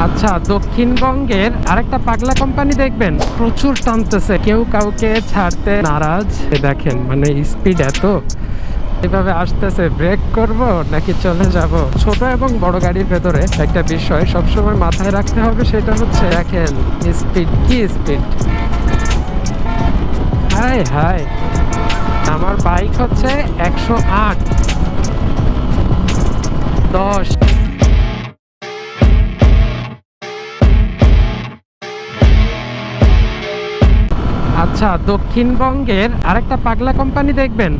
আচ্ছা, দক্ষিণবঙ্গের আরেকটা পাগলা কোম্পানি দেখবেন, প্রচুর টানতেছে, কেউ কাউকে ছাড়তে নারাজ। দেখেন মানে স্পিড এত, এভাবে আসতেছে, ব্রেক করব নাকি চলে যাব। ছোট এবং বড় গাড়ির ভেতরে একটা বিষয় সবসময় মাথায় রাখতে হবে, সেটা হচ্ছে দেখেন স্পিড, কি স্পিড! হাই হাই, আমার বাইক হচ্ছে 108, 10। আচ্ছা, দক্ষিণবঙ্গের আরেকটা পাগলা কোম্পানি দেখবেন,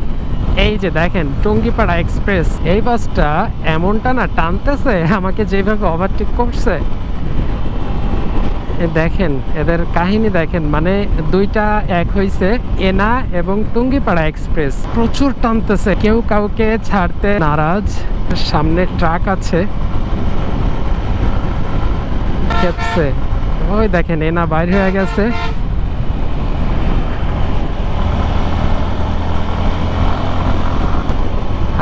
এই যে দেখেন টুঙ্গিপাড়া এক্সপ্রেস। এই বাসটা এমনটা না টানতেছে, আমাকে যেভাবে ওভারটেক করছে দেখেন, এদের কাহিনী দেখেন, মানে দুইটা এক হইছে, এনা এবং টুঙ্গিপাড়া এক্সপ্রেস। প্রচুর টানতেছে, কেউ কাউকে ছাড়তে নারাজ। সামনে ট্রাক আছে, খেপছে। ওই দেখেন এনা বাইর হয়ে গেছে।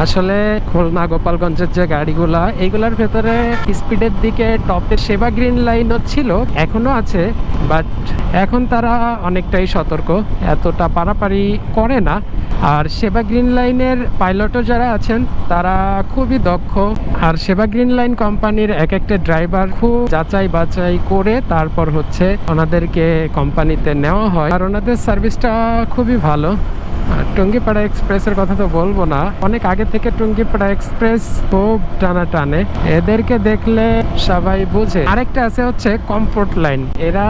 আসলে খুলনা গোপালগঞ্জের যে গাড়িগুলা, এইগুলার ভেতরে স্পিডের দিকে টপে সেবা গ্রিন লাইনও ছিল, এখনো আছে, বাট এখন তারা অনেকটাই সতর্ক, এতটা পারাপারি করে না। আর সেবা গ্রিন লাইনের পাইলটও যারা আছেন তারা খুবই দক্ষ। আর সেবা গ্রিন লাইন কোম্পানির এক একটা ড্রাইভার খুব যাচাই বাছাই করে তারপর হচ্ছে ওনাদেরকে কোম্পানিতে নেওয়া হয়, আর ওনাদের সার্ভিসটা খুবই ভালো। আর টুঙ্গিপাড়া এক্সপ্রেসের কথা তো বলবো না, অনেক আগে থেকে টুঙ্গিপাড়া এক্সপ্রেস খুব টানা টানে, এদেরকে দেখলে সবাই বুঝে। আরেকটা আছে হচ্ছে কমফোর্ট লাইন, এরা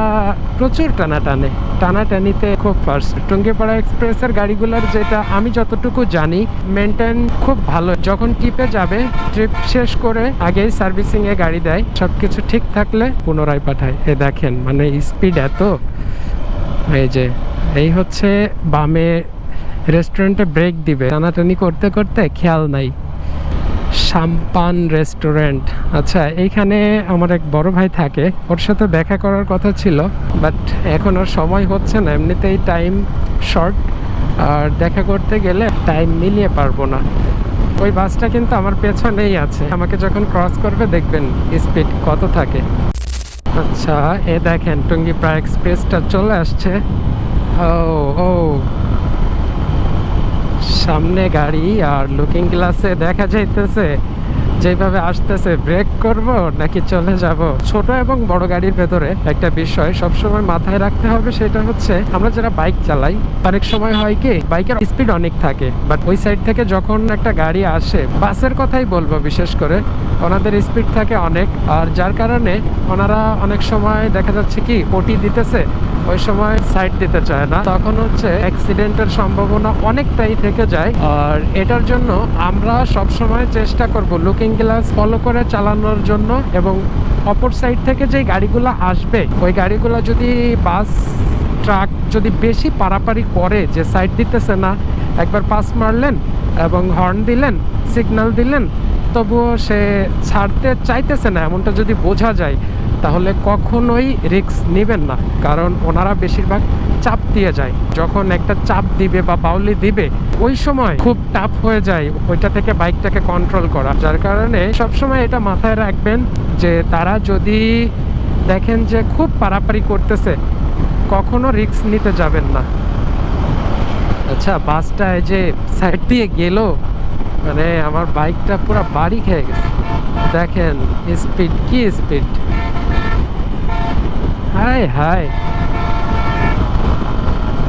প্রচুর টানা টানে, টানাটানিতে খুব ফার্স্ট। টুঙ্গিপাড়া এক্সপ্রেসের গাড়িগুলোর যেটা আমি যতটুকু জানি, মেনটেন খুব ভালো। যখন ট্রিপে যাবে, ট্রিপ শেষ করে আগেই সার্ভিসিং এ গাড়ি দেয়, সবকিছু ঠিক থাকলে পুনরায় পাঠায়। এ দেখেন মানে স্পিড এত। এই যে এই হচ্ছে বামে রেস্টুরেন্টে ব্রেক দিবে, টানাটানি করতে করতে খেয়াল নাই। সাম্পান রেস্টুরেন্ট। আচ্ছা, এইখানে আমার এক বড় ভাই থাকে, ওর সাথে দেখা করার কথা ছিল, বাট এখন আর সময় হচ্ছে না, এমনিতেই টাইম শর্ট, আর দেখা করতে গেলে টাইম মিলিয়ে পারবো না। ওই বাসটা কিন্তু আমার পেছনেই আছে, আমাকে যখন ক্রস করবে দেখবেন স্পিড কত থাকে। আচ্ছা, এ দেখেন টুঙ্গিপাড়া এক্সপ্রেসটা চলে আসছে। ও ও, সামনে গাড়ি, আর লুকিং গ্লাসে দেখা যাইতেছে যেভাবে আসতেছে, ব্রেক করব নাকি চলে যাব। ছোট এবং বড় গাড়ির ভেতরে একটা বিষয় সবসময় মাথায় রাখতে হবে, সেটা হচ্ছে আমরা যারা বাইক চালাই, অনেক সময় হয় কি বাইকের স্পিড অনেক থাকে, বাট ওই সাইড থেকে যখন একটা গাড়ি আসে, বাসের কথাই বলবো বিশেষ করে, ওনাদের স্পিড থাকে অনেক, আর যার কারণে ওনারা অনেক সময় দেখা যাচ্ছে কি ওটি দিতেছে, ওই সময় সাইড দিতে চায় না, তখন হচ্ছে অ্যাক্সিডেন্টের সম্ভাবনা অনেকটাই থেকে যায়। আর এটার জন্য আমরা সব সময় চেষ্টা করব লুকিং গ্লাস ফলো করে চালানোর জন্য, এবং অপর সাইড থেকে যে গাড়িগুলো আসবে, ওই গাড়িগুলো যদি বাস ট্রাক যদি বেশি পারাপারি করে, যে সাইড দিতেছে না, একবার পাস মারলেন এবং হর্ন দিলেন, সিগন্যাল দিলেন, তবুও সে ছাড়তে চাইতেছে না, এমনটা যদি বোঝা যায়, তাহলে কখনোই রিস্ক নেবেন না, কারণ ওনারা বেশিরভাগ চাপ দিয়ে যায়। যখন একটা চাপ দিবে বা বাউলি দিবে, ওই সময় খুব টাফ হয়ে যায় ওইটা থেকে বাইকটাকে কন্ট্রোল করা। যার কারণে সবসময় এটা মাথায় রাখবেন যে তারা যদি দেখেন যে খুব পারাপারি করতেছে, কখনো রিস্ক নিতে যাবেন না। আচ্ছা, বাসটা এই যে সাইড দিয়ে গেল, মানে আমার বাইকটা পুরো বাড়ি খেয়ে গেছে। দেখেন স্পিড, কি স্পিড! হাই হাই,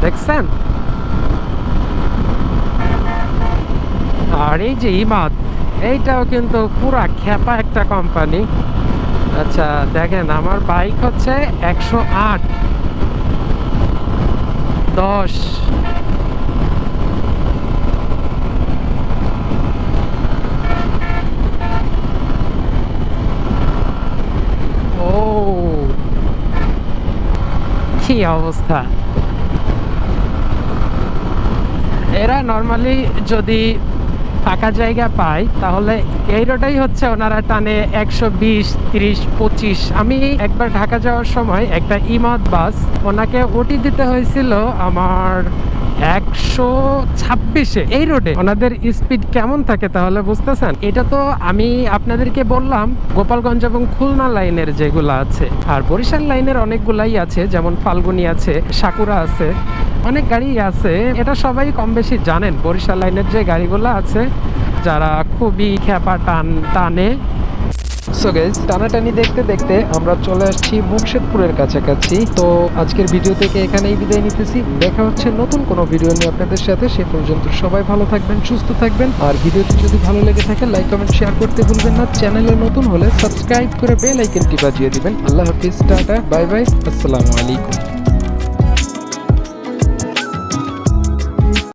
দেখছেন? আর এই যে ইমাদ, এইটাও কিন্তু পুরা খেপা একটা কোম্পানি। আচ্ছা দেখেন, আমার বাইক হচ্ছে 108, 10। ও, কি অবস্থা! এরা নর্মালি যদি ফাঁকা জায়গা পায়, তাহলে এই রোডটাই হচ্ছে ওনারা টানে 120, 30, 25। আমি একবার ঢাকা যাওয়ার সময় একটা ইমাদ বাস, ওনাকে ওটি দিতে হয়েছিল আমার 126-এ এই রোডে ওনাদের স্পিড কেমন থাকে তাহলে বুঝতেছেন। এটা তো আমি আপনাদেরকে বললাম গোপালগঞ্জ এবং খুলনা লাইনের যেগুলো আছে, আর বরিশাল লাইনের অনেকগুলাই আছে, যেমন ফাল্গুনি আছে, সাকুরা আছে, অনেক গাড়ি আছে। এটা সবাই কম বেশি জানেন বরিশাল লাইনের যে গাড়িগুলো আছে, যারা খুবই খেপা টানে। সো গাইস, টানাটানি দেখতে দেখতে আমরা চলে আসছি মুকশেদপুরের কাছাকাছি। তো আজকের ভিডিও থেকে এখানেই বিদায় নিতেছি। দেখা হচ্ছে নতুন কোনো ভিডিও নিয়ে আপনাদের সাথে। সে পর্যন্ত সবাই ভালো থাকবেন, সুস্থ থাকবেন। আর ভিডিওটি যদি ভালো লেগে থাকে লাইক কমেন্ট শেয়ার করতে ভুলবেন না। চ্যানেলে নতুন হলে সাবস্ক্রাইব করে বেল আইকনটি বাজিয়ে দিবেন। আল্লাহ হাফিজ, টাটা, বাই বাই, আসসালামু আলাইকুম।